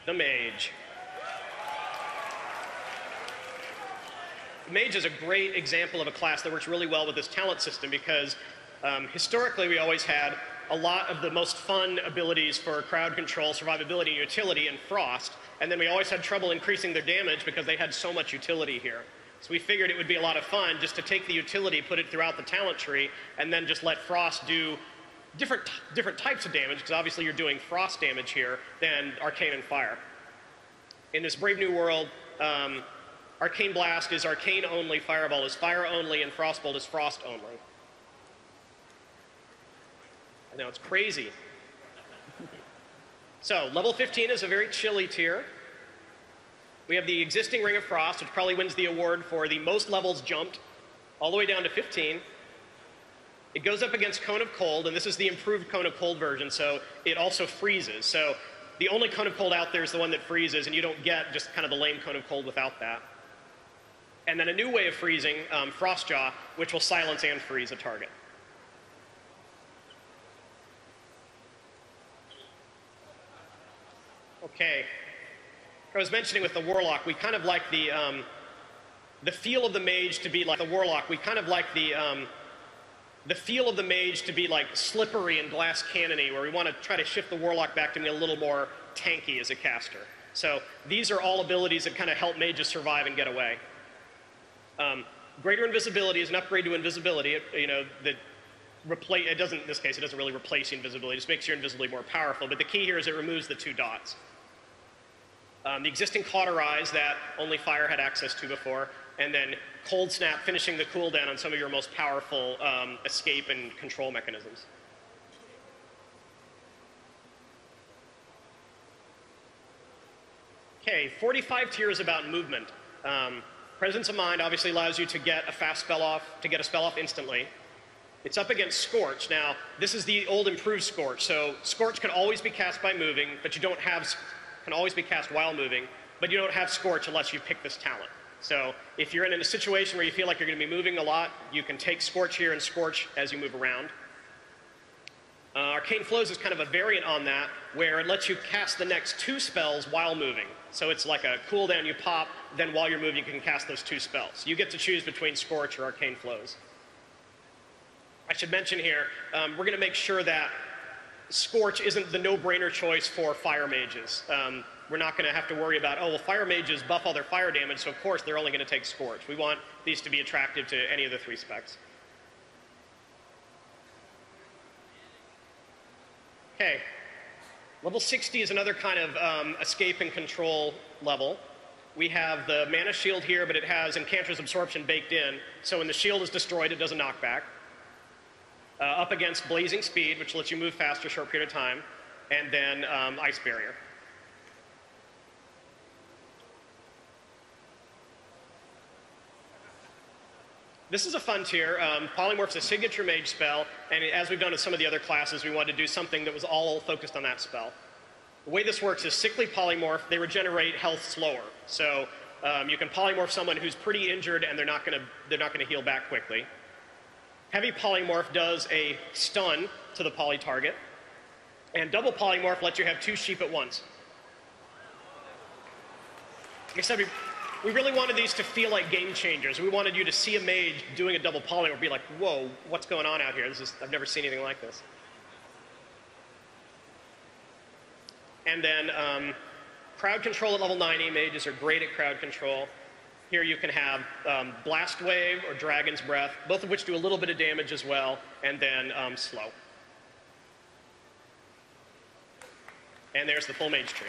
the Mage. Mage is a great example of a class that works really well with this talent system because historically we always had a lot of the most fun abilities for crowd control, survivability, and utility in Frost, and then we always had trouble increasing their damage because they had so much utility here. So we figured it would be a lot of fun just to take the utility, put it throughout the talent tree, and then just let Frost do different types of damage, because obviously you're doing Frost damage here than Arcane and Fire. In this Brave New World, Arcane Blast is Arcane only, Fireball is Fire only, and Frostbolt is Frost only. I know, it's crazy. So, level 15 is a very chilly tier. We have the existing Ring of Frost, which probably wins the award for the most levels jumped, all the way down to 15. It goes up against Cone of Cold, and this is the improved Cone of Cold version, so it also freezes. So the only Cone of Cold out there is the one that freezes, and you don't get just kind of the lame Cone of Cold without that. And then a new way of freezing, Frostjaw, which will silence and freeze a target. Okay. I was mentioning with the Warlock, we kind of like the feel of the Mage to be like the Warlock. We kind of like the feel of the Mage to be like slippery and glass cannony, where we want to try to shift the Warlock back to being a little more tanky as a caster. So these are all abilities that kind of help mages survive and get away. Greater invisibility is an upgrade to invisibility. It doesn't, in this case, it doesn't really replace invisibility. It just makes your invisibility more powerful. But the key here is it removes the 2 dots. The existing Cauterize that only Fire had access to before, and then Cold Snap finishing the cooldown on some of your most powerful escape and control mechanisms. Okay, 45 tier is about movement. Presence of Mind obviously allows you to get a fast spell off, instantly. It's up against Scorch. Now, this is the old improved Scorch. So Scorch can always be cast by moving, but you don't have, can always be cast while moving, but you don't have Scorch unless you pick this talent. So if you're in a situation where you feel like you're going to be moving a lot, you can take Scorch here and Scorch as you move around. Arcane Flows is kind of a variant on that, where it lets you cast the next 2 spells while moving. So it's like a cooldown you pop, then while you're moving you can cast those 2 spells. You get to choose between Scorch or Arcane Flows. I should mention here, we're going to make sure that Scorch isn't the no-brainer choice for Fire Mages. We're not going to have to worry about, oh, well, Fire Mages buff all their fire damage, so of course they're only going to take Scorch. We want these to be attractive to any of the 3 specs. Okay. Level 60 is another kind of escape and control level. We have the Mana Shield here, but it has Enchantress Absorption baked in, so when the shield is destroyed, it does a knockback. Up against Blazing Speed, which lets you move faster a short period of time, and then Ice Barrier. This is a fun tier. Polymorph's a signature mage spell, and as we've done with some of the other classes, we wanted to do something that was all focused on that spell. The way this works is Sickly Polymorph, they regenerate health slower. So you can polymorph someone who's pretty injured and they're not gonna heal back quickly. Heavy Polymorph does a stun to the poly target, and Double Polymorph lets you have 2 sheep at once. Like I said, we really wanted these to feel like game changers. We wanted you to see a mage doing a double polymorph and be like, whoa, what's going on out here? I've never seen anything like this. And then crowd control at level 90. Mages are great at crowd control. Here you can have Blast Wave or Dragon's Breath, both of which do a little bit of damage as well, and then Slow. And there's the full mage tree.